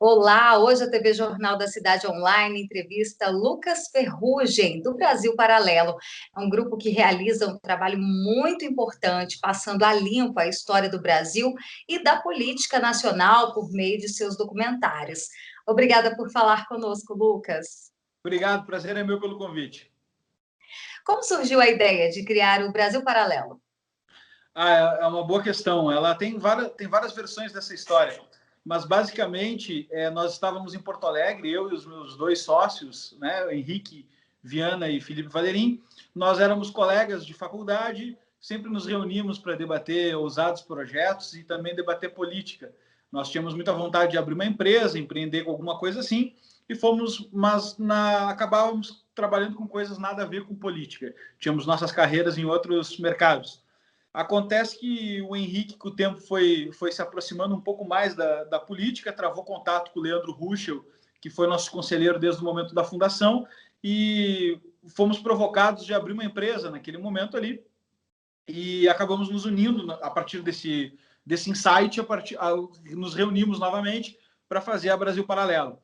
Olá, hoje a TV Jornal da Cidade Online entrevista Lucas Ferrugem, do Brasil Paralelo. É um grupo que realiza um trabalho muito importante, passando a limpo a história do Brasil e da política nacional por meio de seus documentários. Obrigada por falar conosco, Lucas. Obrigado, prazer é meu pelo convite. Como surgiu a ideia de criar o Brasil Paralelo? É uma boa questão. Ela tem várias versões dessa história, mas basicamente nós estávamos em Porto Alegre, eu e os meus dois sócios, né, Henrique Viana e Felipe Valerim. Nós éramos colegas de faculdade, sempre nos reuníamos para debater ousados projetos e também debater política. Nós tínhamos muita vontade de abrir uma empresa, empreender com alguma coisa assim, e acabávamos trabalhando com coisas nada a ver com política. Tínhamos nossas carreiras em outros mercados. Acontece que o Henrique, com o tempo, foi se aproximando um pouco mais da política, travou contato com o Leandro Ruschel, que foi nosso conselheiro desde o momento da fundação, e fomos provocados de abrir uma empresa naquele momento ali, e acabamos nos unindo a partir desse insight, nos reunimos novamente para fazer a Brasil Paralelo.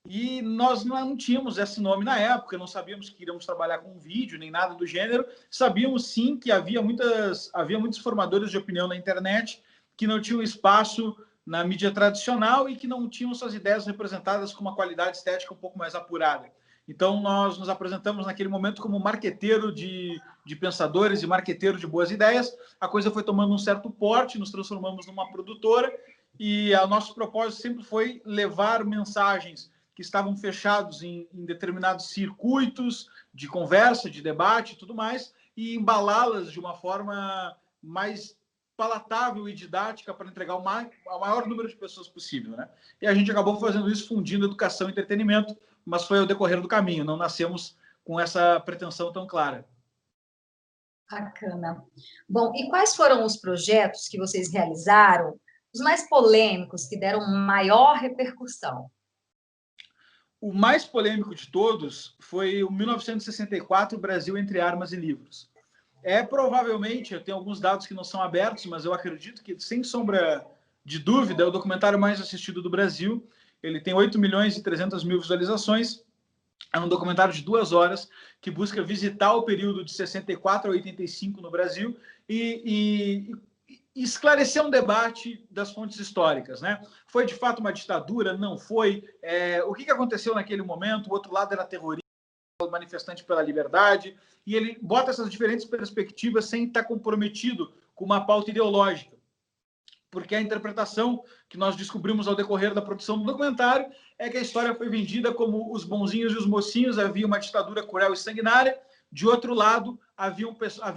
E nós não tínhamos esse nome na época, não sabíamos que iríamos trabalhar com vídeo, nem nada do gênero. Sabíamos, sim, que havia muitos formadores de opinião na internet que não tinham espaço na mídia tradicional e que não tinham suas ideias representadas com uma qualidade estética um pouco mais apurada. Então, nós nos apresentamos naquele momento como marqueteiro de pensadores e marqueteiro de boas ideias. A coisa foi tomando um certo porte, nos transformamos numa produtora e o nosso propósito sempre foi levar mensagens que estavam fechados em determinados circuitos de conversa, de debate e tudo mais, e embalá-las de uma forma mais palatável e didática para entregar ao maior número de pessoas possível, né? E a gente acabou fazendo isso fundindo educação e entretenimento, mas foi ao decorrer do caminho, não nascemos com essa pretensão tão clara. Bacana. Bom, e quais foram os projetos que vocês realizaram, os mais polêmicos, que deram maior repercussão? O mais polêmico de todos foi o 1964, Brasil entre Armas e Livros. Provavelmente, eu tenho alguns dados que não são abertos, mas eu acredito que, sem sombra de dúvida, é o documentário mais assistido do Brasil. Ele tem 8.300.000 visualizações. É um documentário de 2 horas que busca visitar o período de 64 a 85 no Brasil e esclarecer um debate das fontes históricas, né? Foi de fato uma ditadura? Não foi? O que aconteceu naquele momento? O outro lado era terrorista, manifestante pela liberdade, e ele bota essas diferentes perspectivas sem estar comprometido com uma pauta ideológica, porque a interpretação que nós descobrimos ao decorrer da produção do documentário é que a história foi vendida como os bonzinhos e os mocinhos, havia uma ditadura cruel e sanguinária. De outro lado, havia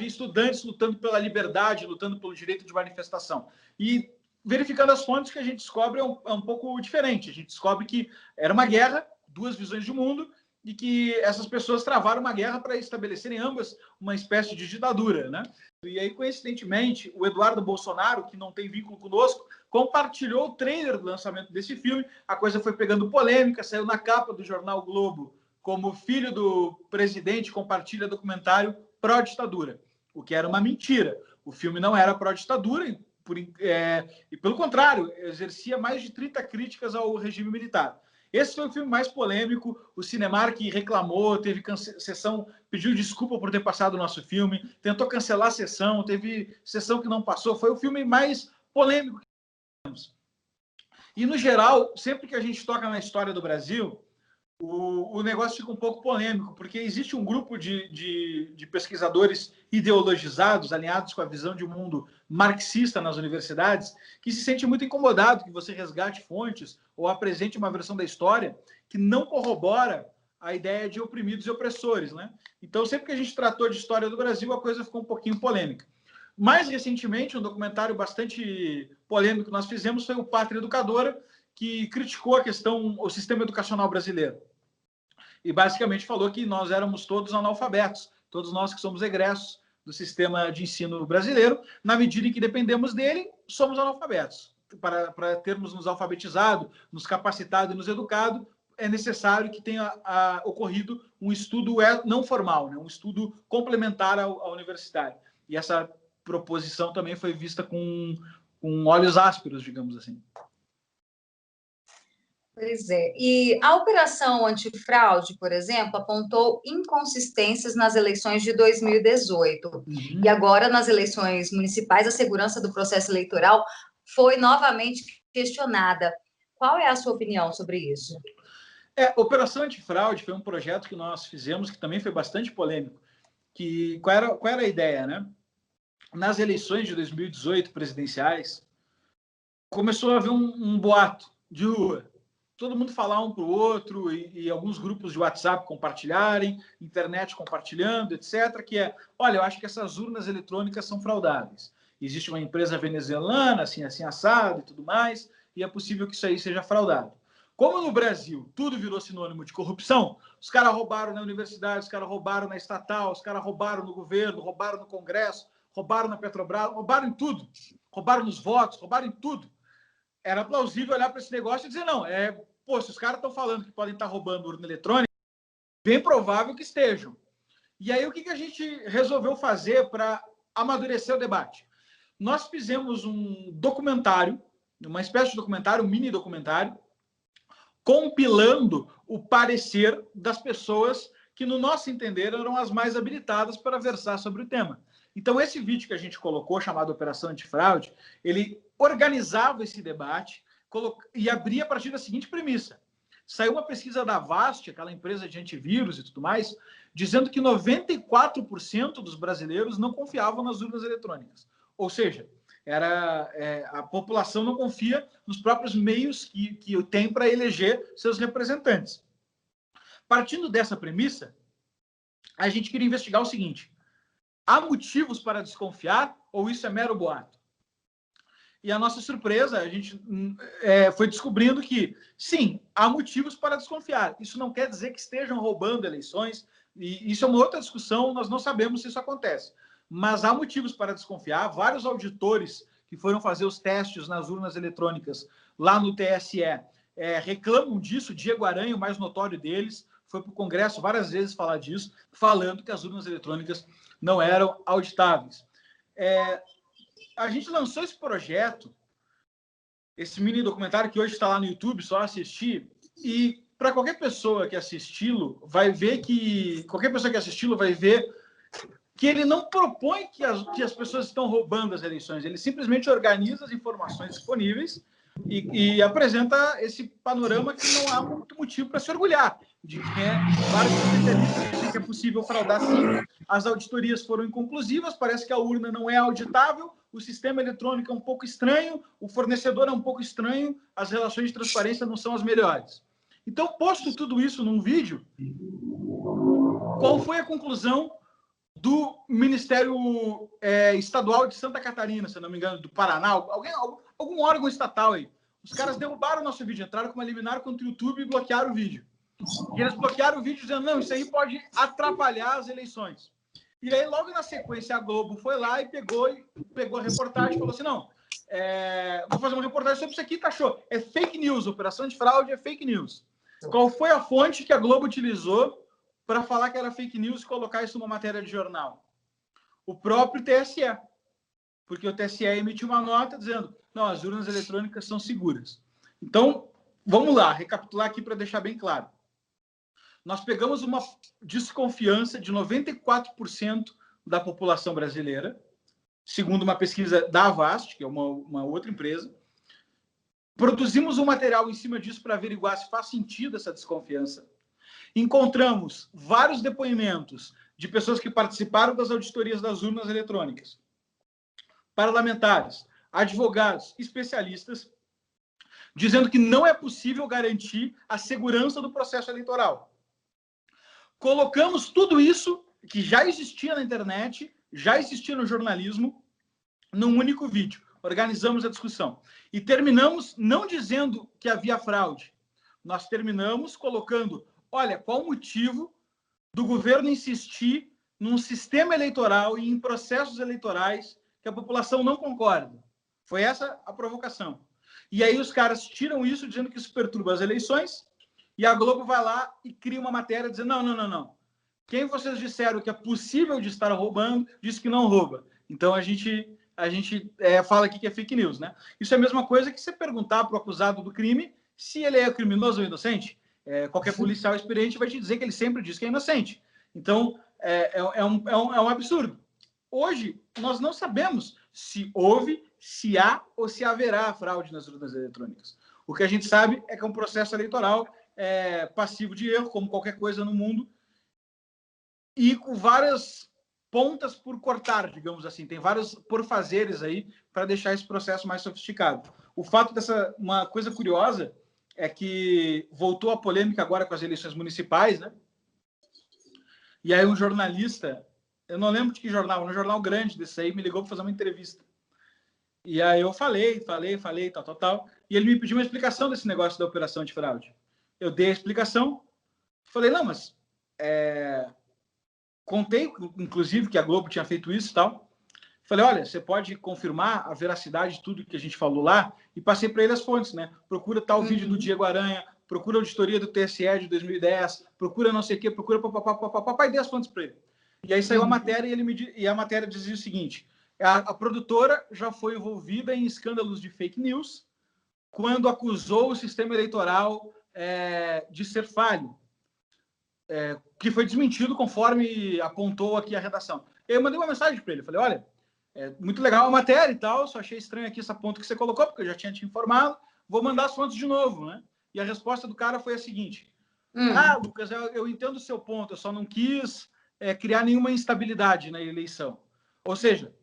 estudantes lutando pela liberdade, lutando pelo direito de manifestação. E verificando as fontes, que a gente descobre é um pouco diferente. A gente descobre que era uma guerra, 2 visões de mundo, e que essas pessoas travaram uma guerra para estabelecerem ambas uma espécie de ditadura, né? E aí, coincidentemente, o Eduardo Bolsonaro, que não tem vínculo conosco, compartilhou o trailer do lançamento desse filme. A coisa foi pegando polêmica, saiu na capa do jornal Globo como filho do presidente compartilha documentário pró-ditadura, o que era uma mentira. O filme não era pró-ditadura e, pelo contrário, exercia mais de 30 críticas ao regime militar. Esse foi o filme mais polêmico. O Cinemark reclamou, teve sessão, pediu desculpa por ter passado o nosso filme, tentou cancelar a sessão, teve sessão que não passou. Foi o filme mais polêmico que temos. E, no geral, sempre que a gente toca na história do Brasil, o negócio fica um pouco polêmico, porque existe um grupo de pesquisadores ideologizados, alinhados com a visão de um mundo marxista nas universidades, que se sente muito incomodado que você resgate fontes ou apresente uma versão da história que não corrobora a ideia de oprimidos e opressores, né? Então, sempre que a gente tratou de história do Brasil, a coisa ficou um pouquinho polêmica. Mais recentemente, um documentário bastante polêmico que nós fizemos foi o Pátria Educadora, que criticou o sistema educacional brasileiro. E basicamente falou que nós éramos todos analfabetos, todos nós que somos egressos do sistema de ensino brasileiro, na medida em que dependemos dele, somos analfabetos. Para termos nos alfabetizado, nos capacitado e nos educado, é necessário que tenha ocorrido um estudo não formal, né? Um estudo complementar ao universitário. E essa proposição também foi vista com olhos ásperos, digamos assim. Pois é. E a operação antifraude, por exemplo, apontou inconsistências nas eleições de 2018. E Uhum. agora, nas eleições municipais, a segurança do processo eleitoral foi novamente questionada. Qual é a sua opinião sobre isso? Operação Antifraude foi um projeto que nós fizemos, que também foi bastante polêmico. Qual era a ideia, né? Nas eleições de 2018 presidenciais, começou a haver um boato de rua. Todo mundo falar um para o outro e alguns grupos de WhatsApp compartilharem, internet compartilhando, etc. Que olha, eu acho que essas urnas eletrônicas são fraudáveis. Existe uma empresa venezuelana, assim, assim, assado e tudo mais, e é possível que isso aí seja fraudado. Como no Brasil tudo virou sinônimo de corrupção, os caras roubaram na universidade, os caras roubaram na estatal, os caras roubaram no governo, roubaram no Congresso, roubaram na Petrobras, roubaram em tudo. Roubaram nos votos, roubaram em tudo. Era plausível olhar para esse negócio e dizer, não, se os caras estão falando que podem estar roubando urna eletrônica, bem provável que estejam. E aí, o que a gente resolveu fazer para amadurecer o debate? Nós fizemos um documentário, uma espécie de documentário, um mini documentário, compilando o parecer das pessoas que, no nosso entender, eram as mais habilitadas para versar sobre o tema. Então, esse vídeo que a gente colocou, chamado Operação Antifraude, ele organizava esse debate e abria a partir da seguinte premissa. Saiu uma pesquisa da Avast, aquela empresa de antivírus e tudo mais, dizendo que 94% dos brasileiros não confiavam nas urnas eletrônicas. Ou seja, a população não confia nos próprios meios que tem para eleger seus representantes. Partindo dessa premissa, a gente queria investigar o seguinte: há motivos para desconfiar ou isso é mero boato? E a nossa surpresa, a gente foi descobrindo que, sim, há motivos para desconfiar. Isso não quer dizer que estejam roubando eleições, e isso é uma outra discussão, nós não sabemos se isso acontece. Mas há motivos para desconfiar. Vários auditores que foram fazer os testes nas urnas eletrônicas lá no TSE reclamam disso. Diego Aranha, o mais notório deles, foi para o Congresso várias vezes falar disso, falando que as urnas eletrônicas não eram auditáveis. A gente lançou esse projeto, esse mini documentário que hoje está lá no YouTube, só assistir, e para qualquer pessoa que assisti-lo, vai ver que ele não propõe que as pessoas estão roubando as eleições, ele simplesmente organiza as informações disponíveis e apresenta esse panorama que não há muito motivo para se orgulhar, de que vários especialistas dizem que é possível fraudar sim. As auditorias foram inconclusivas, parece que a urna não é auditável, o sistema eletrônico é um pouco estranho, o fornecedor é um pouco estranho, as relações de transparência não são as melhores. Então, posto tudo isso num vídeo, qual foi a conclusão do Ministério Estadual de Santa Catarina, se não me engano, do Paraná, algum órgão estatal aí? Os caras derrubaram o nosso vídeo, entraram com uma liminar contra o YouTube e bloquearam o vídeo. E eles bloquearam o vídeo dizendo, não, isso aí pode atrapalhar as eleições. E aí, logo na sequência, a Globo foi lá e pegou a reportagem e falou assim, não, vou fazer uma reportagem sobre isso aqui, tá show. É fake news, operação de fraude é fake news. Qual foi a fonte que a Globo utilizou para falar que era fake news e colocar isso numa matéria de jornal? O próprio TSE. Porque o TSE emitiu uma nota dizendo, não, as urnas eletrônicas são seguras. Então, vamos lá, recapitular aqui para deixar bem claro. Nós pegamos uma desconfiança de 94% da população brasileira, segundo uma pesquisa da Avast, que é uma outra empresa. Produzimos um material em cima disso para averiguar se faz sentido essa desconfiança. Encontramos vários depoimentos de pessoas que participaram das auditorias das urnas eletrônicas, parlamentares, advogados, especialistas, dizendo que não é possível garantir a segurança do processo eleitoral. Colocamos tudo isso que já existia na internet, já existia no jornalismo, num único vídeo. Organizamos a discussão. E terminamos não dizendo que havia fraude. Nós terminamos colocando, olha, qual o motivo do governo insistir num sistema eleitoral e em processos eleitorais que a população não concorda. Foi essa a provocação. E aí os caras tiram isso dizendo que isso perturba as eleições e a Globo vai lá e cria uma matéria dizendo, não. Quem vocês disseram que é possível de estar roubando, disse que não rouba. Então a gente fala aqui que é fake news, né? Isso é a mesma coisa que você perguntar para o acusado do crime Se ele é criminoso ou inocente, qualquer policial experiente vai te dizer que ele sempre diz que é inocente. Então, é um absurdo. Hoje, nós não sabemos se houve, se há ou se haverá fraude nas urnas eletrônicas. O que a gente sabe é que é um processo eleitoral passivo de erro, como qualquer coisa no mundo, e com várias pontas por cortar, digamos assim. Tem vários porfazeres aí para deixar esse processo mais sofisticado. O fato uma coisa curiosa é que voltou a polêmica agora com as eleições municipais, né? E aí um jornalista, eu não lembro de que jornal, um jornal grande desse aí, me ligou para fazer uma entrevista. E aí eu falei, tal. E ele me pediu uma explicação desse negócio da operação de fraude. Eu dei a explicação, falei, não, mas contei, inclusive, que a Globo tinha feito isso e tal. Falei, olha, você pode confirmar a veracidade de tudo que a gente falou lá? E passei para ele as fontes, né? Procura tal vídeo do Diego Aranha, procura a auditoria do TSE de 2010, procura não sei o quê, procura papapá, e dei as fontes para ele. E aí saiu a matéria e a matéria dizia o seguinte, a produtora já foi envolvida em escândalos de fake news quando acusou o sistema eleitoral de ser falho, que foi desmentido conforme apontou aqui a redação. Eu mandei uma mensagem para ele, falei, olha, muito legal a matéria e tal, só achei estranho aqui essa ponta que você colocou, porque eu já tinha te informado, vou mandar as fontes de novo, né? E a resposta do cara foi a seguinte, Lucas, eu entendo o seu ponto, eu só não quis criar nenhuma instabilidade na eleição. Ou seja,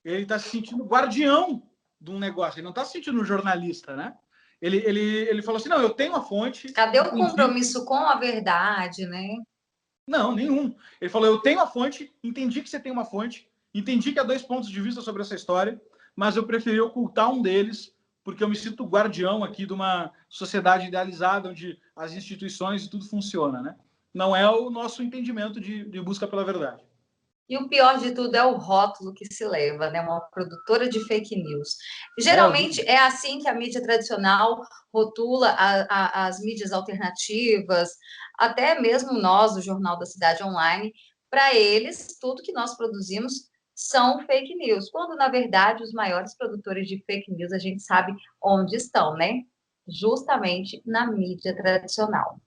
ele está se sentindo guardião de um negócio, ele não está se sentindo um jornalista, né? Ele falou assim, não, eu tenho a fonte... Cadê o compromisso com a verdade, né? Não, nenhum. Ele falou, eu tenho a fonte, entendi que você tem uma fonte, entendi que há 2 pontos de vista sobre essa história, mas eu preferi ocultar um deles, porque eu me sinto guardião aqui de uma sociedade idealizada, onde as instituições e tudo funciona, né? Não é o nosso entendimento de busca pela verdade. E o pior de tudo é o rótulo que se leva, né? Uma produtora de fake news. Geralmente é assim que a mídia tradicional rotula as mídias alternativas, até mesmo nós, do Jornal da Cidade Online. Para eles, tudo que nós produzimos são fake news, quando, na verdade, os maiores produtores de fake news, a gente sabe onde estão, né? Justamente na mídia tradicional.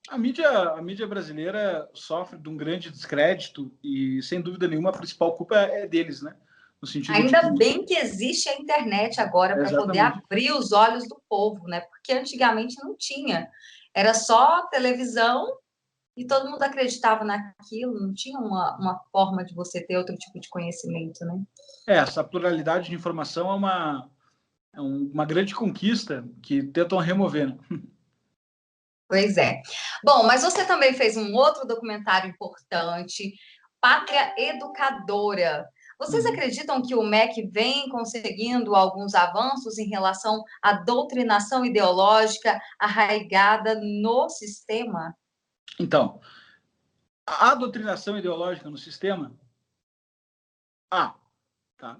A mídia brasileira sofre de um grande descrédito e, sem dúvida nenhuma, a principal culpa é deles, né? No sentido Ainda bem que existe a internet agora para poder abrir os olhos do povo, né? Porque antigamente não tinha. Era só televisão e todo mundo acreditava naquilo, não tinha uma forma de você ter outro tipo de conhecimento, né? Essa pluralidade de informação é uma grande conquista que tentam remover, né? Pois é. Bom, mas você também fez um outro documentário importante, Pátria Educadora. Vocês acreditam que o MEC vem conseguindo alguns avanços em relação à doutrinação ideológica arraigada no sistema? Então, a doutrinação ideológica no sistema, tá?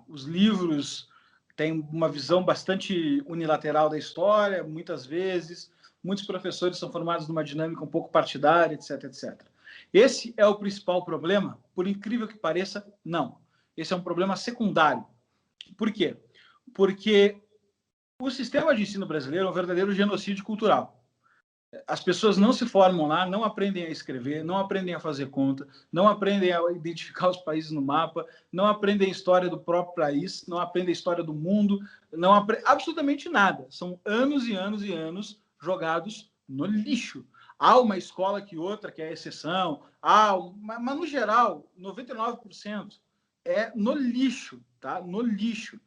Os livros têm uma visão bastante unilateral da história, muitas vezes, muitos professores são formados numa dinâmica um pouco partidária, etc, etc. Esse é o principal problema? Por incrível que pareça, não. Esse é um problema secundário. Por quê? Porque o sistema de ensino brasileiro é um verdadeiro genocídio cultural. As pessoas não se formam lá, não aprendem a escrever, não aprendem a fazer conta, não aprendem a identificar os países no mapa, não aprendem a história do próprio país, não aprendem a história do mundo, não aprendem absolutamente nada. São anos e anos e anos jogados no lixo. Há uma escola que outra que é exceção, mas no geral, 99% é no lixo, tá? No lixo.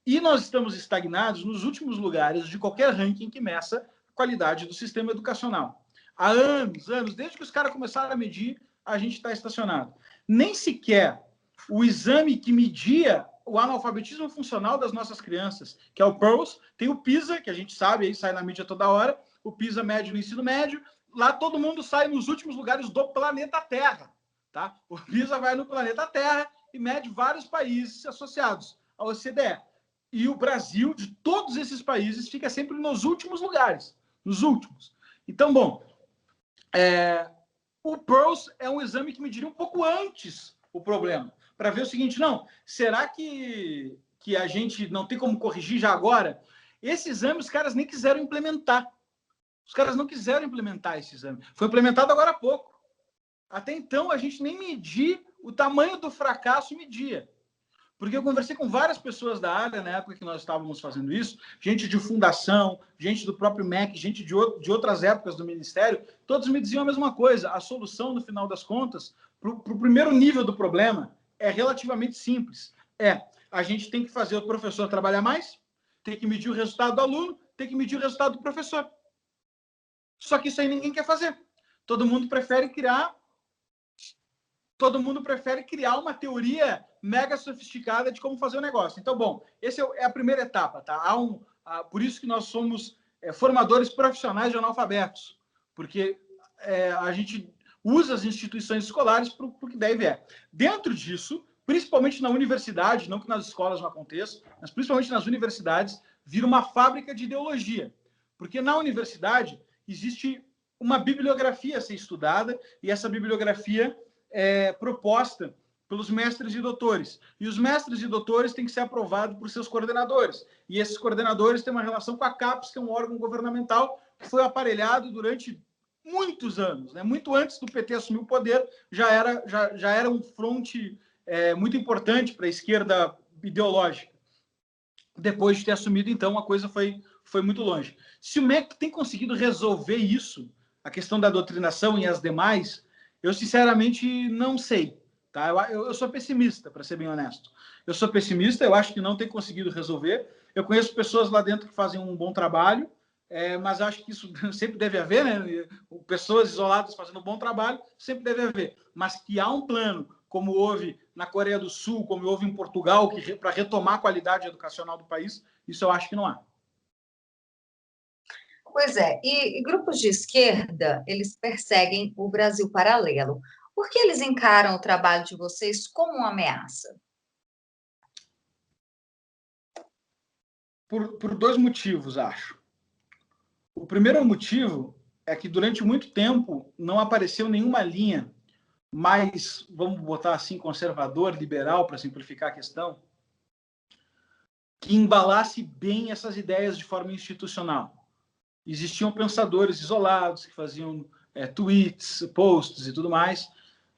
E nós estamos estagnados nos últimos lugares de qualquer ranking que meça a qualidade do sistema educacional. Há anos, desde que os caras começaram a medir, a gente está estacionado. Nem sequer o exame que media o analfabetismo funcional das nossas crianças, que é o PIRLS, tem o PISA, que a gente sabe, aí sai na mídia toda hora, o PISA médio no ensino médio, lá todo mundo sai nos últimos lugares do planeta Terra. Tá? O PISA vai no planeta Terra e mede vários países associados à OCDE. E o Brasil, de todos esses países, fica sempre nos últimos lugares. Nos últimos. Então, bom, o PIRLS é um exame que mediria um pouco antes o problema. Para ver o seguinte, não, será que a gente não tem como corrigir já agora? Esse exame os caras nem quiseram implementar. Os caras não quiseram implementar esse exame. Foi implementado agora há pouco. Até então, a gente nem media o tamanho do fracasso media. Porque eu conversei com várias pessoas da área na época que nós estávamos fazendo isso, gente de fundação, gente do próprio MEC, gente de outras épocas do Ministério, todos me diziam a mesma coisa. A solução, no final das contas, para o primeiro nível do problema, é relativamente simples. A gente tem que fazer o professor trabalhar mais, tem que medir o resultado do aluno, tem que medir o resultado do professor. Só que isso aí ninguém quer fazer. Todo mundo prefere criar uma teoria mega sofisticada de como fazer o negócio. Então, bom, essa é a primeira etapa, tá? Por isso que nós somos formadores profissionais de analfabetos, porque a gente usa as instituições escolares para o que deve é. Dentro disso, principalmente na universidade, não que nas escolas não aconteça, mas principalmente nas universidades, vira uma fábrica de ideologia. Porque na universidade existe uma bibliografia a ser estudada, e essa bibliografia é proposta pelos mestres e doutores. E os mestres e doutores têm que ser aprovados por seus coordenadores. E esses coordenadores têm uma relação com a CAPES, que é um órgão governamental que foi aparelhado durante muitos anos, né? Muito antes do PT assumir o poder, já era um fronte muito importante para a esquerda ideológica. Depois de ter assumido, então, a coisa foi muito longe. Se o MEC tem conseguido resolver isso, a questão da doutrinação e as demais, eu, sinceramente, não sei. Tá? Eu sou pessimista, para ser bem honesto. Eu sou pessimista, eu acho que não tem conseguido resolver. Eu conheço pessoas lá dentro que fazem um bom trabalho, mas acho que isso sempre deve haver, né? Pessoas isoladas fazendo um bom trabalho, sempre deve haver. Mas que há um plano, como houve na Coreia do Sul, como houve em Portugal, para retomar a qualidade educacional do país, isso eu acho que não há. Pois é, e grupos de esquerda, eles perseguem o Brasil Paralelo. Por que eles encaram o trabalho de vocês como uma ameaça? Por dois motivos, acho. O primeiro motivo é que durante muito tempo não apareceu nenhuma linha mais, vamos botar assim, conservador, liberal, para simplificar a questão, que embalasse bem essas ideias de forma institucional. Existiam pensadores isolados que faziam tweets, posts e tudo mais,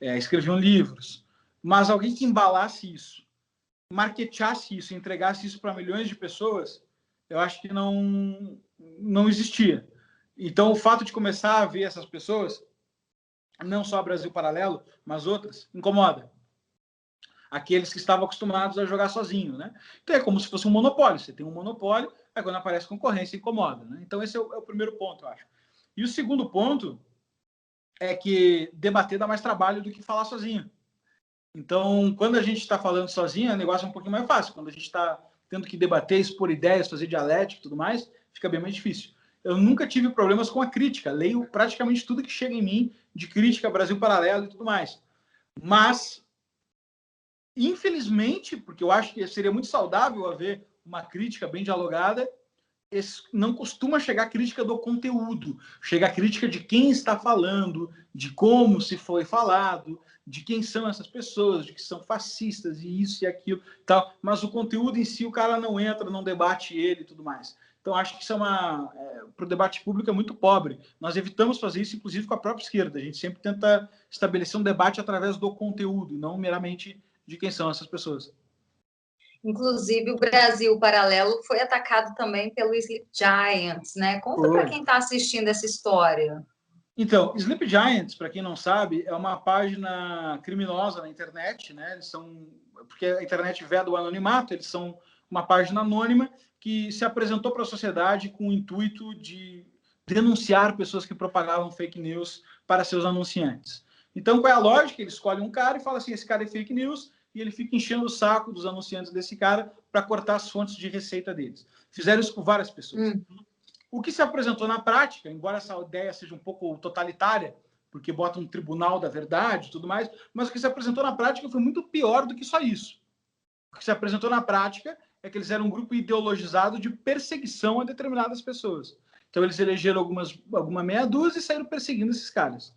escreviam livros, mas alguém que embalasse isso, marketeasse isso, entregasse isso para milhões de pessoas, eu acho que não existia. Então, o fato de começar a ver essas pessoas, não só Brasil Paralelo, mas outras, incomoda. Aqueles que estavam acostumados a jogar sozinho, né? Então, é como se fosse um monopólio. Você tem um monopólio, aí quando aparece concorrência, incomoda, né? Então, esse é o primeiro ponto, eu acho. E o segundo ponto é que debater dá mais trabalho do que falar sozinho. Então, quando a gente está falando sozinho, o negócio é um pouquinho mais fácil. Quando a gente está tendo que debater, expor ideias, fazer dialética e tudo mais, fica bem mais difícil. Eu nunca tive problemas com a crítica. Leio praticamente tudo que chega em mim de crítica, Brasil Paralelo e tudo mais. Mas, infelizmente, porque eu acho que seria muito saudável haver uma crítica bem dialogada, não costuma chegar a crítica do conteúdo, chega a crítica de quem está falando, de como se foi falado, de quem são essas pessoas, de que são fascistas e isso e aquilo, tal. Mas o conteúdo em si, o cara não entra, não debate ele e tudo mais. Então, acho que isso para o debate público é muito pobre. Nós evitamos fazer isso, inclusive, com a própria esquerda. A gente sempre tenta estabelecer um debate através do conteúdo, não meramente de quem são essas pessoas. Inclusive, o Brasil Paralelo foi atacado também pelo Sleep Giants, né? Conta para quem está assistindo essa história. Então, Sleep Giants, para quem não sabe, é uma página criminosa na internet, né? Eles são, porque a internet veda o anonimato, eles são uma página anônima que se apresentou para a sociedade com o intuito de denunciar pessoas que propagavam fake news para seus anunciantes. Então, qual é a lógica? Ele escolhe um cara e fala assim, esse cara é fake news, e ele fica enchendo o saco dos anunciantes desse cara para cortar as fontes de receita deles. Fizeram isso com várias pessoas. O que se apresentou na prática, embora essa ideia seja um pouco totalitária, porque bota um tribunal da verdade e tudo mais, mas o que se apresentou na prática foi muito pior do que só isso. O que se apresentou na prática é que eles eram um grupo ideologizado de perseguição a determinadas pessoas. Então, eles elegeram alguma meia dúzia e saíram perseguindo esses caras.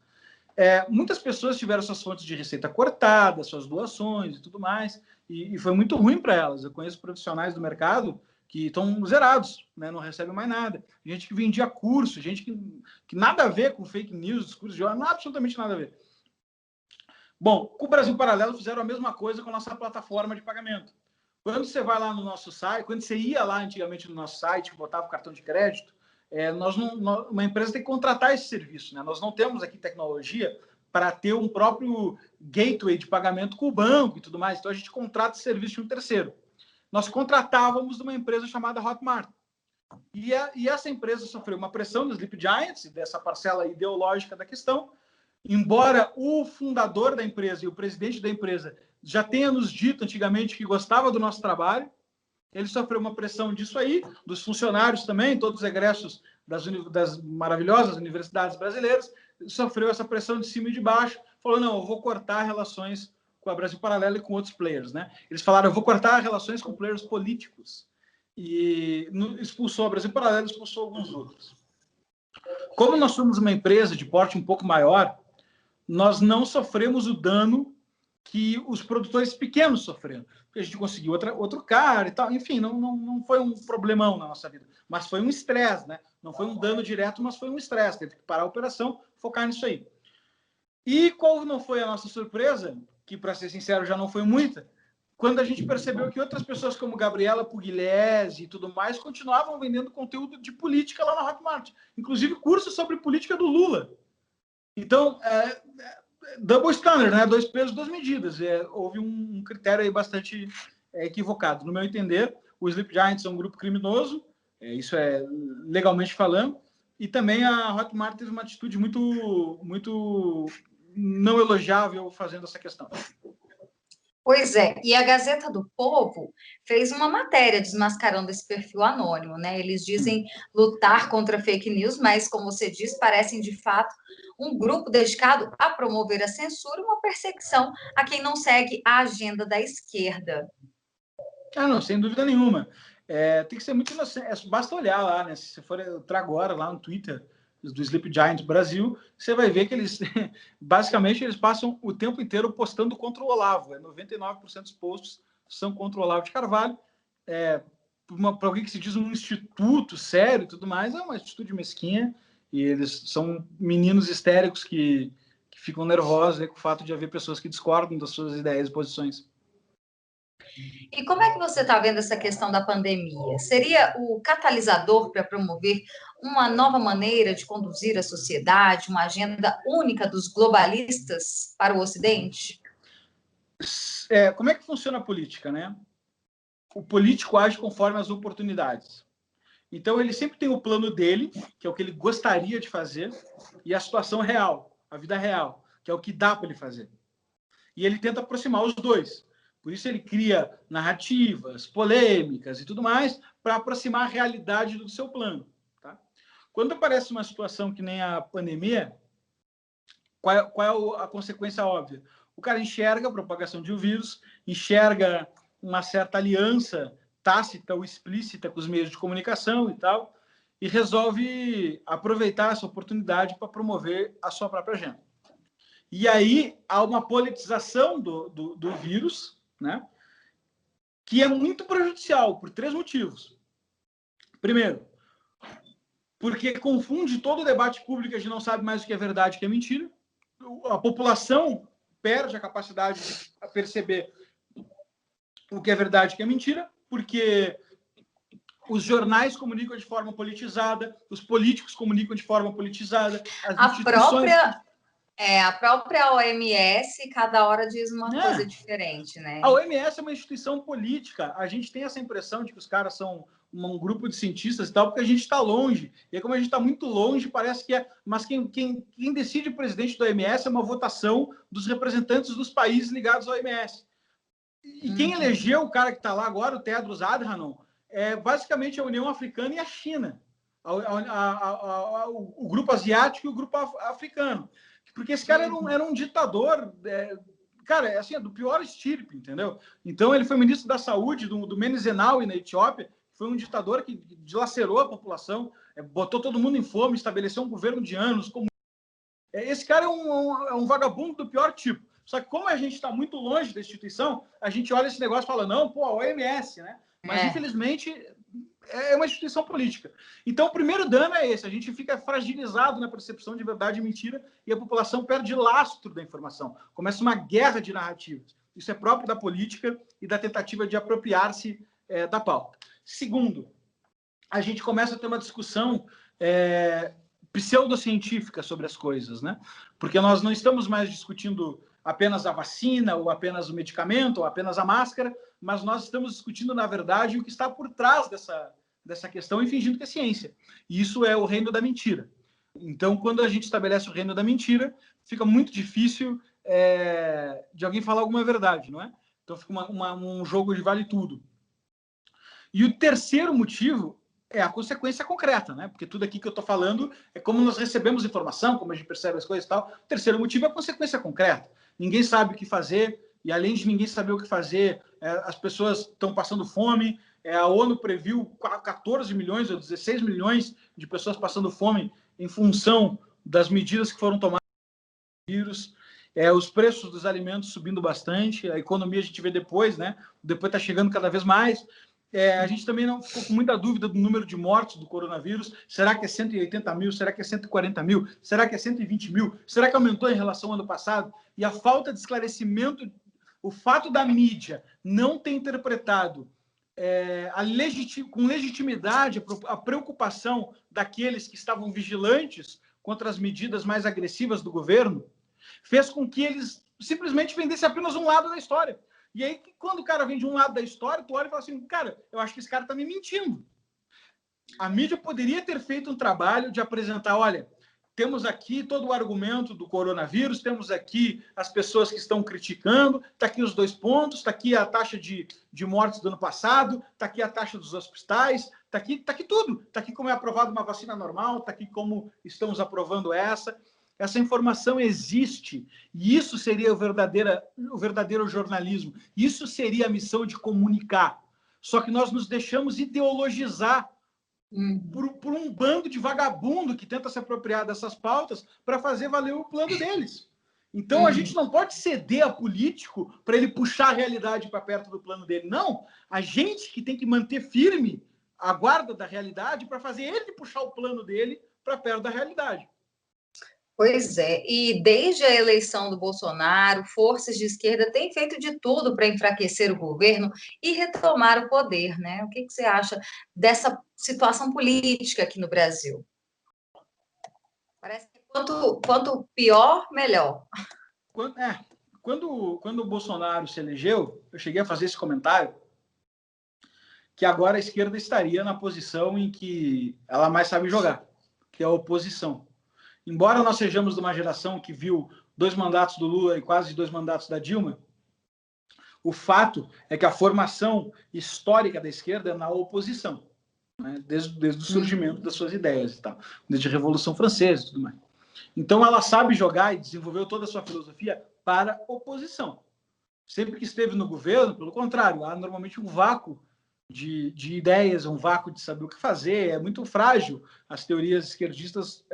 Muitas pessoas tiveram suas fontes de receita cortadas, suas doações e tudo mais, e foi muito ruim para elas. Eu conheço profissionais do mercado que estão zerados, né? Não recebem mais nada. Gente que vendia curso, gente que nada a ver com fake news, discurso de ódio, absolutamente nada a ver. Bom, com o Brasil Paralelo fizeram a mesma coisa com a nossa plataforma de pagamento. Quando você vai lá no nosso site, quando você ia lá antigamente no nosso site, botava o cartão de crédito, uma empresa tem que contratar esse serviço, né? Nós não temos aqui tecnologia para ter um próprio gateway de pagamento com o banco e tudo mais. Então, a gente contrata esse serviço de um terceiro. Nós contratávamos de uma empresa chamada Hotmart. E essa empresa sofreu uma pressão dos Sleep Giants, dessa parcela ideológica da questão. Embora o fundador da empresa e o presidente da empresa já tenha nos dito antigamente que gostava do nosso trabalho, ele sofreu uma pressão disso aí, dos funcionários também, todos os egressos das maravilhosas universidades brasileiras, sofreu essa pressão de cima e de baixo, falou, não, eu vou cortar relações com a Brasil Paralelo e com outros players, né? Eles falaram, eu vou cortar relações com players políticos. E expulsou a Brasil Paralelo, expulsou alguns outros. Como nós somos uma empresa de porte um pouco maior, nós não sofremos o dano que os produtores pequenos sofreram. Porque a gente conseguiu outro cara e tal. Enfim, não foi um problemão na nossa vida. Mas foi um estresse, né? Não foi um dano direto, mas foi um estresse. Teve que parar a operação, focar nisso aí. E qual não foi a nossa surpresa, que, para ser sincero, já não foi muita, quando a gente percebeu que outras pessoas como Gabriela Pugliese e tudo mais continuavam vendendo conteúdo de política lá na Hotmart. Inclusive cursos sobre política do Lula. Então, double standard, né? 2 pesos, 2 medidas. Houve um critério aí bastante equivocado. No meu entender, o Sleep Giants é um grupo criminoso, isso é legalmente falando, e também a Hotmart teve uma atitude muito não elogiável fazendo essa questão. Pois é, e a Gazeta do Povo fez uma matéria desmascarando esse perfil anônimo, né? Eles dizem lutar contra fake news, mas, como você diz, parecem de fato um grupo dedicado a promover a censura e uma perseguição a quem não segue a agenda da esquerda. Não, sem dúvida nenhuma. Tem que ser muito inocente. Basta olhar lá, né? Se você for entrar agora lá no Twitter do Sleep Giant Brasil, você vai ver que eles, basicamente, eles passam o tempo inteiro postando contra o Olavo. 99% dos posts são contra o Olavo de Carvalho. Para alguém que se diz um instituto sério e tudo mais, é uma atitude mesquinha. E eles são meninos histéricos que ficam nervosos com o fato de haver pessoas que discordam das suas ideias e posições. E como é que você está vendo essa questão da pandemia? Seria o catalisador para promover uma nova maneira de conduzir a sociedade, uma agenda única dos globalistas para o Ocidente? Como é que funciona a política, né? O político age conforme as oportunidades. Então, ele sempre tem o plano dele, que é o que ele gostaria de fazer, e a situação real, a vida real, que é o que dá para ele fazer. E ele tenta aproximar os dois. Por isso ele cria narrativas, polêmicas e tudo mais, para aproximar a realidade do seu plano. Tá? Quando aparece uma situação que nem a pandemia, qual é a consequência óbvia? O cara enxerga a propagação de um vírus, enxerga uma certa aliança tácita ou explícita com os meios de comunicação e tal, e resolve aproveitar essa oportunidade para promover a sua própria agenda. E aí há uma politização do vírus, né, que é muito prejudicial por 3 motivos. Primeiro, porque confunde todo o debate público, a gente não sabe mais o que é verdade e o que é mentira. A população perde a capacidade de perceber o que é verdade e o que é mentira, porque os jornais comunicam de forma politizada, os políticos comunicam de forma politizada, as instituições... A própria OMS, cada hora diz uma coisa diferente, né? A OMS é uma instituição política. A gente tem essa impressão de que os caras são um grupo de cientistas e tal, porque a gente está longe. E aí, como a gente está muito longe, parece que é... Mas quem decide o presidente da OMS é uma votação dos representantes dos países ligados à OMS. E quem elegeu o cara que está lá agora, o Tedros Adhanom, é basicamente a União Africana e a China. O grupo asiático e o grupo africano. Porque esse cara era um ditador, cara, assim, do pior estirpe, entendeu? Então, ele foi ministro da Saúde do Menes Zenawi na Etiópia, foi um ditador que dilacerou a população, botou todo mundo em fome, estabeleceu um governo de anos. Esse cara é um vagabundo do pior tipo. Só que como a gente está muito longe da instituição, a gente olha esse negócio e fala, não, pô, a OMS, né? Mas, infelizmente, é uma instituição política. Então, o primeiro dano é esse. A gente fica fragilizado na percepção de verdade e mentira e a população perde lastro da informação. Começa uma guerra de narrativas. Isso é próprio da política e da tentativa de apropriar-se da pauta. Segundo, a gente começa a ter uma discussão pseudocientífica sobre as coisas, né? Porque nós não estamos mais discutindo apenas a vacina, ou apenas o medicamento, ou apenas a máscara, mas nós estamos discutindo, na verdade, o que está por trás dessa questão e fingindo que é ciência. E isso é o reino da mentira. Então, quando a gente estabelece o reino da mentira, fica muito difícil de alguém falar alguma verdade, não é? Então, fica um jogo de vale tudo. E o terceiro motivo é a consequência concreta, né? Porque tudo aqui que eu estou falando é como nós recebemos informação, como a gente percebe as coisas e tal. O terceiro motivo é a consequência concreta. Ninguém sabe o que fazer, e além de ninguém saber o que fazer, as pessoas estão passando fome. A ONU previu 14 milhões ou 16 milhões de pessoas passando fome em função das medidas que foram tomadas pelo vírus. Os preços dos alimentos subindo bastante, a economia a gente vê depois, né? Depois está chegando cada vez mais. A gente também não ficou com muita dúvida do número de mortes do coronavírus. Será que é 180 mil? Será que é 140 mil? Será que é 120 mil? Será que aumentou em relação ao ano passado? E a falta de esclarecimento, o fato da mídia não ter interpretado com legitimidade a preocupação daqueles que estavam vigilantes contra as medidas mais agressivas do governo, fez com que eles simplesmente vendessem apenas um lado da história. E aí, quando o cara vem de um lado da história, tu olha e fala assim, cara, eu acho que esse cara está me mentindo. A mídia poderia ter feito um trabalho de apresentar, olha, temos aqui todo o argumento do coronavírus, temos aqui as pessoas que estão criticando, está aqui os 2 pontos, está aqui a taxa de mortes do ano passado, está aqui a taxa dos hospitais, está aqui tudo. Está aqui como é aprovada uma vacina normal, está aqui como estamos aprovando essa. Essa informação existe, e isso seria o verdadeiro jornalismo. Isso seria a missão de comunicar. Só que nós nos deixamos ideologizar por um bando de vagabundo que tenta se apropriar dessas pautas para fazer valer o plano deles. Então, a gente não pode ceder a político para ele puxar a realidade para perto do plano dele. Não, a gente que tem que manter firme a guarda da realidade para fazer ele puxar o plano dele para perto da realidade. Pois é, e desde a eleição do Bolsonaro, forças de esquerda têm feito de tudo para enfraquecer o governo e retomar o poder, né? O que você acha dessa situação política aqui no Brasil? Parece que quanto pior, melhor. Quando o Bolsonaro se elegeu, eu cheguei a fazer esse comentário, que agora a esquerda estaria na posição em que ela mais sabe jogar, que é a oposição. Embora nós sejamos de uma geração que viu 2 mandatos do Lula e quase 2 mandatos da Dilma, o fato é que a formação histórica da esquerda é na oposição, né? Desde o surgimento das suas ideias e tal, desde a Revolução Francesa e tudo mais. Então, ela sabe jogar e desenvolveu toda a sua filosofia para oposição. Sempre que esteve no governo, pelo contrário, há normalmente um vácuo de ideias, um vácuo de saber o que fazer. É muito frágil as teorias esquerdistas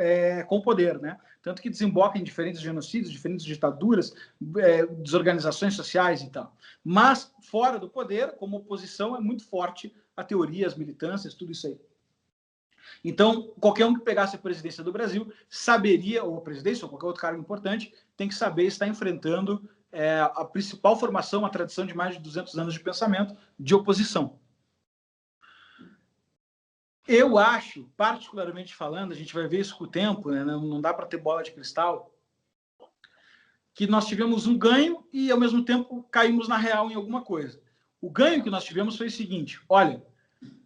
com o poder, né? Tanto que desemboca em diferentes genocídios, diferentes ditaduras, desorganizações sociais e tal. Mas, fora do poder, como oposição, é muito forte a teoria, as militâncias, tudo isso aí. Então, qualquer um que pegasse a presidência do Brasil saberia, ou a presidência, ou qualquer outro cargo importante, tem que saber estar enfrentando a principal formação, a tradição de mais de 200 anos de pensamento de oposição. Eu acho, particularmente falando, a gente vai ver isso com o tempo, né? Não dá para ter bola de cristal, que nós tivemos um ganho e, ao mesmo tempo, caímos na real em alguma coisa. O ganho que nós tivemos foi o seguinte, olha,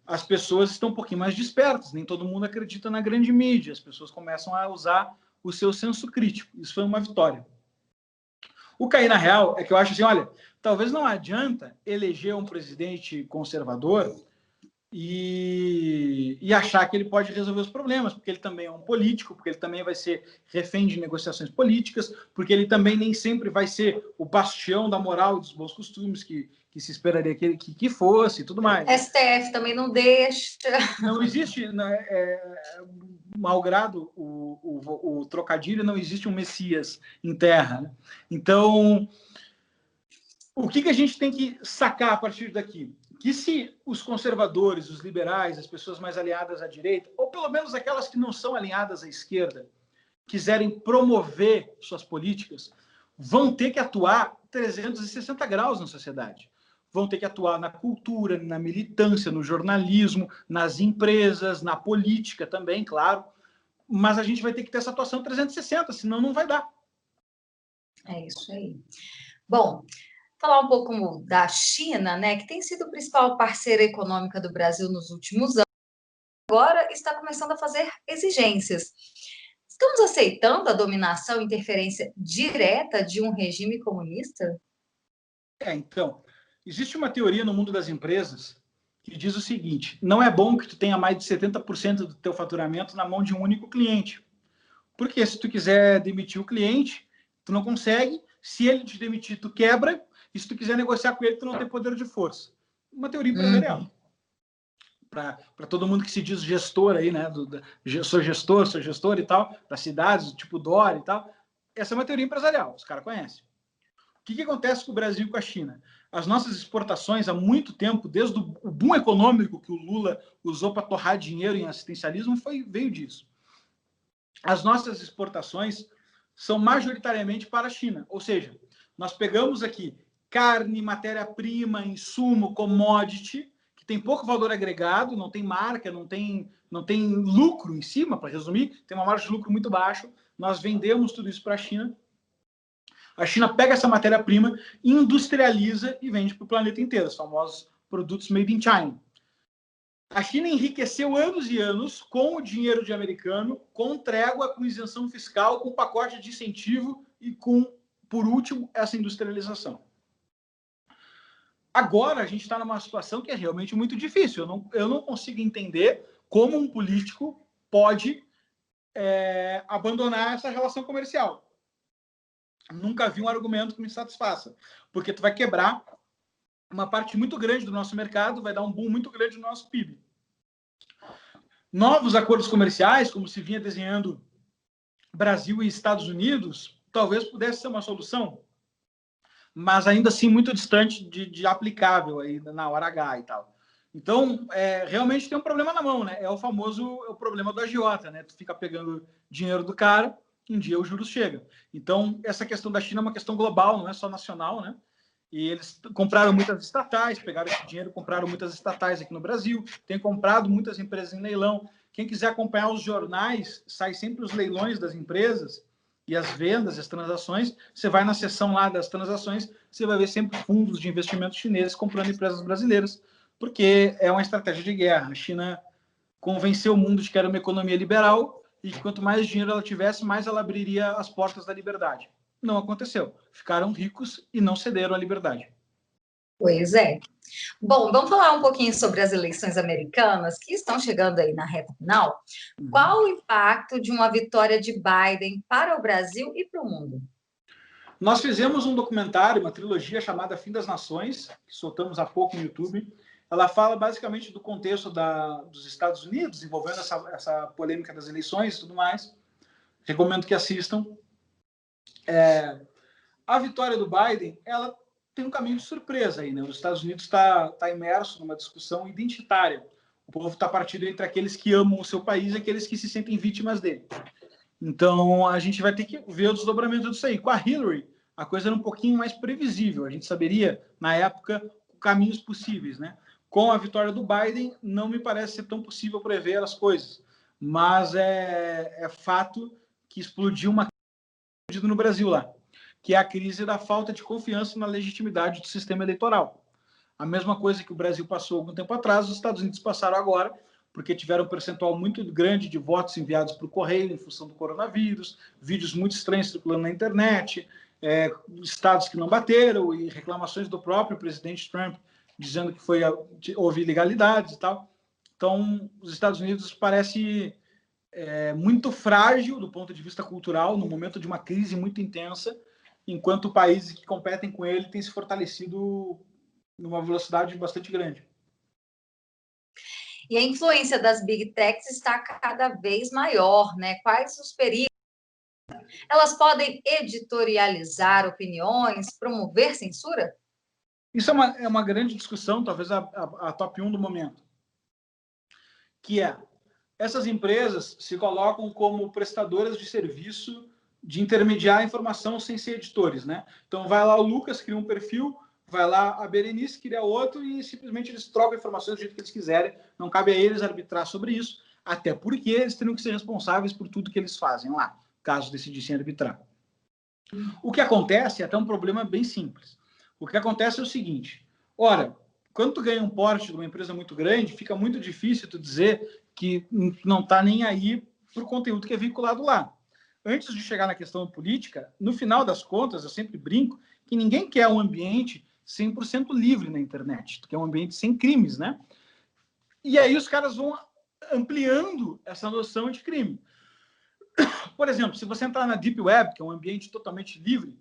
as pessoas estão um pouquinho mais despertas, nem todo mundo acredita na grande mídia, as pessoas começam a usar o seu senso crítico. Isso foi uma vitória. O cair na real é que eu acho assim, olha, talvez não adianta eleger um presidente conservador e achar que ele pode resolver os problemas, porque ele também é um político, porque ele também vai ser refém de negociações políticas, porque ele também nem sempre vai ser o bastião da moral e dos bons costumes que se esperaria que fosse e tudo mais. STF também não deixa. Não existe, malgrado o trocadilho, não existe um Messias em terra, né? Então, o que a gente tem que sacar a partir daqui? que se os conservadores, os liberais, as pessoas mais alinhadas à direita, ou pelo menos aquelas que não são alinhadas à esquerda, quiserem promover suas políticas, vão ter que atuar 360 graus na sociedade. Vão ter que atuar na cultura, na militância, no jornalismo, nas empresas, na política também, claro. Mas a gente vai ter que ter essa atuação 360, senão não vai dar. É isso aí. Bom, falar um pouco da China, né, que tem sido a principal parceira econômica do Brasil nos últimos anos, agora está começando a fazer exigências. Estamos aceitando a dominação e interferência direta de um regime comunista? Então, existe uma teoria no mundo das empresas que diz o seguinte: não é bom que tu tenha mais de 70% do teu faturamento na mão de um único cliente. Porque se tu quiser demitir o cliente, tu não consegue. Se ele te demitir, tu quebra. E se tu quiser negociar com ele, tu não tem poder de força. Uma teoria empresarial. Para todo mundo que se diz gestor aí, né? Sou gestor e tal, para cidades, tipo Dória e tal. Essa é uma teoria empresarial, os caras conhecem. O que acontece com o Brasil e com a China? As nossas exportações, há muito tempo, desde o boom econômico que o Lula usou para torrar dinheiro em assistencialismo, veio disso. As nossas exportações são majoritariamente para a China. Ou seja, nós pegamos aqui carne, matéria-prima, insumo, commodity, que tem pouco valor agregado, não tem marca, não tem lucro em cima, para resumir, tem uma margem de lucro muito baixa. Nós vendemos tudo isso para a China. A China pega essa matéria-prima, industrializa e vende para o planeta inteiro, os famosos produtos made in China. A China enriqueceu anos e anos com o dinheiro de americano, com trégua, com isenção fiscal, com pacote de incentivo e com, por último, essa industrialização. Agora a gente está numa situação que é realmente muito difícil. Eu não consigo entender como um político pode abandonar essa relação comercial. Nunca vi um argumento que me satisfaça, porque tu vai quebrar uma parte muito grande do nosso mercado, vai dar um boom muito grande no nosso PIB. Novos acordos comerciais, como se vinha desenhando Brasil e Estados Unidos, talvez pudesse ser uma solução, mas ainda assim muito distante de aplicável aí na hora H e tal. Então, realmente tem um problema na mão, né? É o problema do agiota, né? Tu fica pegando dinheiro do cara, um dia os juros chegam. Então, essa questão da China é uma questão global, não é só nacional, né? E eles compraram muitas estatais, pegaram esse dinheiro, compraram muitas estatais aqui no Brasil, têm comprado muitas empresas em leilão. Quem quiser acompanhar os jornais, sai sempre os leilões das empresas e as vendas, as transações. Você vai na seção lá das transações, você vai ver sempre fundos de investimento chineses comprando empresas brasileiras, porque é uma estratégia de guerra. A China convenceu o mundo de que era uma economia liberal e que quanto mais dinheiro ela tivesse, mais ela abriria as portas da liberdade. Não aconteceu. Ficaram ricos e não cederam à liberdade. Pois é. Bom, vamos falar um pouquinho sobre as eleições americanas que estão chegando aí na reta final. Qual o impacto de uma vitória de Biden para o Brasil e para o mundo? Nós fizemos um documentário, uma trilogia chamada Fim das Nações, que soltamos há pouco no YouTube. Ela fala basicamente do contexto dos Estados Unidos, envolvendo essa polêmica das eleições e tudo mais. Recomendo que assistam. A vitória do Biden, ela tem um caminho de surpresa aí, né? Os Estados Unidos está imerso numa discussão identitária. O povo está partido entre aqueles que amam o seu país e aqueles que se sentem vítimas dele. Então, a gente vai ter que ver o desdobramento disso aí. Com a Hillary, a coisa era um pouquinho mais previsível. A gente saberia, na época, caminhos possíveis, né? Com a vitória do Biden, não me parece ser tão possível prever as coisas. Mas é fato que explodiu uma crise no Brasil lá, que é a crise da falta de confiança na legitimidade do sistema eleitoral. A mesma coisa que o Brasil passou algum tempo atrás, os Estados Unidos passaram agora, porque tiveram um percentual muito grande de votos enviados por correio em função do coronavírus, vídeos muito estranhos circulando na internet, estados que não bateram e reclamações do próprio presidente Trump dizendo que houve ilegalidades e tal. Então, os Estados Unidos parece muito frágil do ponto de vista cultural, no momento de uma crise muito intensa, enquanto países que competem com ele têm se fortalecido numa velocidade bastante grande. E a influência das Big Techs está cada vez maior, né? Quais os perigos? Elas podem editorializar opiniões, promover censura? Isso é uma grande discussão, talvez a top 1 do momento, que é, essas empresas se colocam como prestadoras de serviço de intermediar a informação sem ser editores, né? Então, vai lá o Lucas, cria um perfil, vai lá a Berenice, cria outro e simplesmente eles trocam informações do jeito que eles quiserem. Não cabe a eles arbitrar sobre isso, até porque eles teriam que ser responsáveis por tudo que eles fazem lá, caso decidissem arbitrar. O que acontece é até um problema bem simples. O que acontece é o seguinte, ora, quando tu ganha um porte de uma empresa muito grande, fica muito difícil tu dizer que não está nem aí para o conteúdo que é vinculado lá. Antes de chegar na questão política, no final das contas, eu sempre brinco que ninguém quer um ambiente 100% livre na internet, que é um ambiente sem crimes, né? E aí os caras vão ampliando essa noção de crime. Por exemplo, se você entrar na Deep Web, que é um ambiente totalmente livre,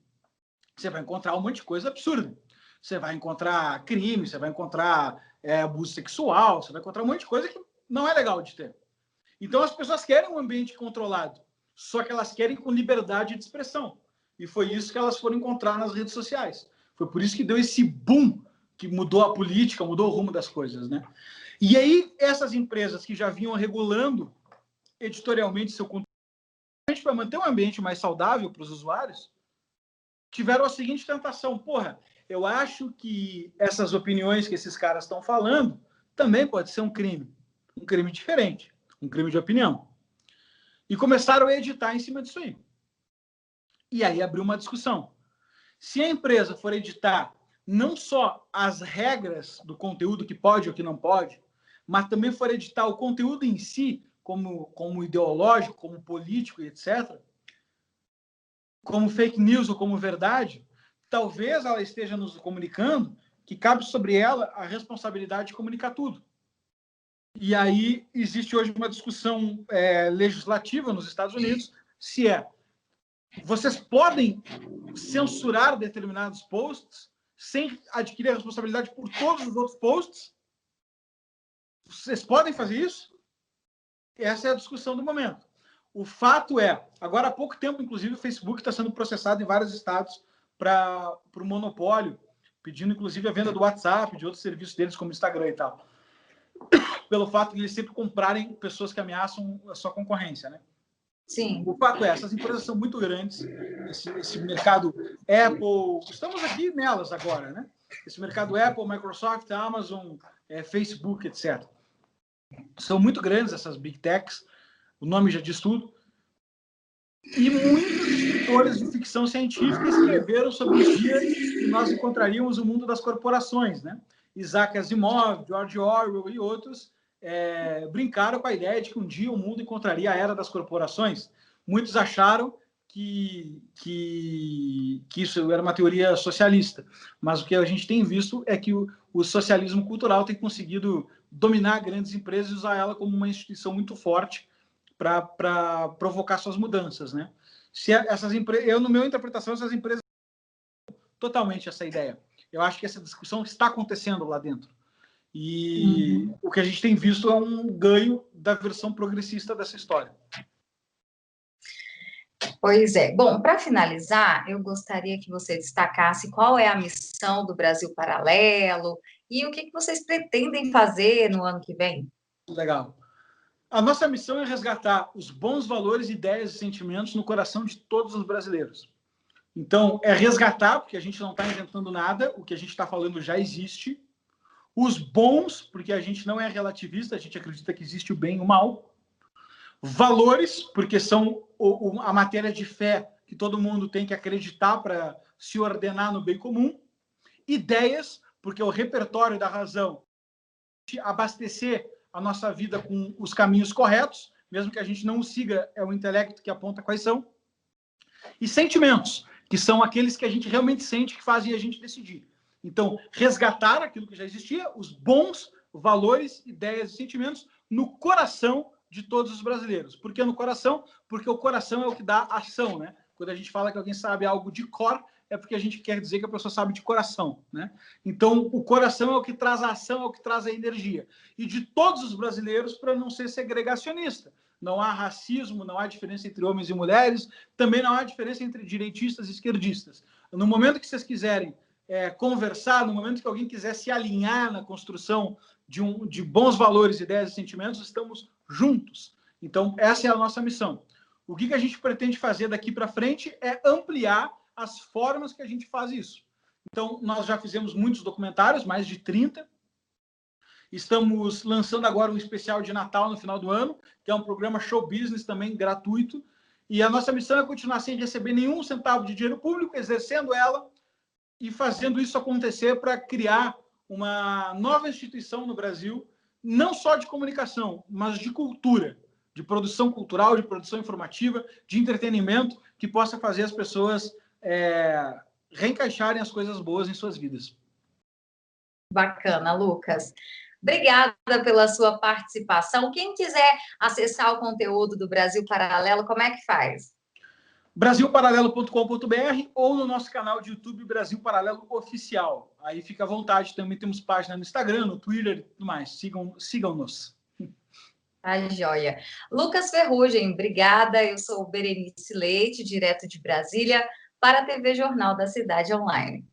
você vai encontrar um monte de coisa absurda. Você vai encontrar crime, você vai encontrar abuso sexual, você vai encontrar um monte de coisa que não é legal de ter. Então, as pessoas querem um ambiente controlado, só que elas querem com liberdade de expressão. E foi isso que elas foram encontrar nas redes sociais. Foi por isso que deu esse boom, que mudou a política, mudou o rumo das coisas, né? E aí, essas empresas que já vinham regulando editorialmente seu conteúdo para manter um ambiente mais saudável para os usuários, tiveram a seguinte tentação: porra, eu acho que essas opiniões que esses caras estão falando também pode ser um crime diferente, um crime de opinião. E começaram a editar em cima disso aí. E aí abriu uma discussão. Se a empresa for editar não só as regras do conteúdo que pode ou que não pode, mas também for editar o conteúdo em si, como ideológico, como político, etc., como fake news ou como verdade, talvez ela esteja nos comunicando que cabe sobre ela a responsabilidade de comunicar tudo. E aí existe hoje uma discussão legislativa nos Estados Unidos, se vocês podem censurar determinados posts sem adquirir a responsabilidade por todos os outros posts? Vocês podem fazer isso? Essa é a discussão do momento. O fato é, agora há pouco tempo, inclusive, o Facebook está sendo processado em vários estados para o monopólio, pedindo, inclusive, a venda do WhatsApp, de outros serviços deles, como Instagram e tal, pelo fato de eles sempre comprarem pessoas que ameaçam a sua concorrência, né? Sim. O fato é, essas empresas são muito grandes, esse mercado Apple, estamos aqui nelas agora, né? Esse mercado Apple, Microsoft, Amazon, Facebook, etc. São muito grandes essas Big Techs, o nome já diz tudo. E muitos escritores de ficção científica escreveram sobre o dia que nós encontraríamos o mundo das corporações, né? Isaac Asimov, George Orwell e outros brincaram com a ideia de que um dia o mundo encontraria a era das corporações. Muitos acharam que isso era uma teoria socialista, mas o que a gente tem visto é que o socialismo cultural tem conseguido dominar grandes empresas e usar ela como uma instituição muito forte para provocar suas mudanças, né? Se essas empresas, no meu interpretação, essas empresas totalmente essa ideia. Eu acho que essa discussão está acontecendo lá dentro. E o que a gente tem visto é um ganho da versão progressista dessa história. Pois é. Bom, para finalizar, eu gostaria que você destacasse qual é a missão do Brasil Paralelo e o que vocês pretendem fazer no ano que vem. Legal. A nossa missão é resgatar os bons valores, ideias e sentimentos no coração de todos os brasileiros. Então, é resgatar, porque a gente não está inventando nada, o que a gente está falando já existe. Os bons, porque a gente não é relativista, a gente acredita que existe o bem e o mal. Valores, porque são a matéria de fé que todo mundo tem que acreditar para se ordenar no bem comum. Ideias, porque é o repertório da razão, abastecer a nossa vida com os caminhos corretos, mesmo que a gente não o siga, é o intelecto que aponta quais são. E sentimentos, que são aqueles que a gente realmente sente que fazem a gente decidir. Então, resgatar aquilo que já existia, os bons valores, ideias e sentimentos no coração de todos os brasileiros. Por que no coração? Porque o coração é o que dá ação, né? Quando a gente fala que alguém sabe algo de cor, é porque a gente quer dizer que a pessoa sabe de coração, né? Então, o coração é o que traz a ação, é o que traz a energia. E de todos os brasileiros, para não ser segregacionista. Não há racismo, não há diferença entre homens e mulheres, também não há diferença entre direitistas e esquerdistas. No momento que vocês quiserem conversar, no momento que alguém quiser se alinhar na construção de bons valores, ideias e sentimentos, estamos juntos. Então, essa é a nossa missão. O que a gente pretende fazer daqui para frente é ampliar as formas que a gente faz isso. Então, nós já fizemos muitos documentários, mais de 30. Estamos lançando agora um especial de Natal no final do ano, que é um programa show business também gratuito. E a nossa missão é continuar sem receber nenhum centavo de dinheiro público, exercendo ela e fazendo isso acontecer para criar uma nova instituição no Brasil, não só de comunicação, mas de cultura, de produção cultural, de produção informativa, de entretenimento, que possa fazer as pessoas reencaixarem as coisas boas em suas vidas. Bacana, Lucas. Obrigada pela sua participação. Quem quiser acessar o conteúdo do Brasil Paralelo, como é que faz? brasilparalelo.com.br ou no nosso canal de YouTube Brasil Paralelo Oficial. Aí fica à vontade, também temos página no Instagram, no Twitter e tudo mais. Sigam-nos. Tá joia. Lucas Ferrugem, obrigada. Eu sou Berenice Leite, direto de Brasília, para a TV Jornal da Cidade Online.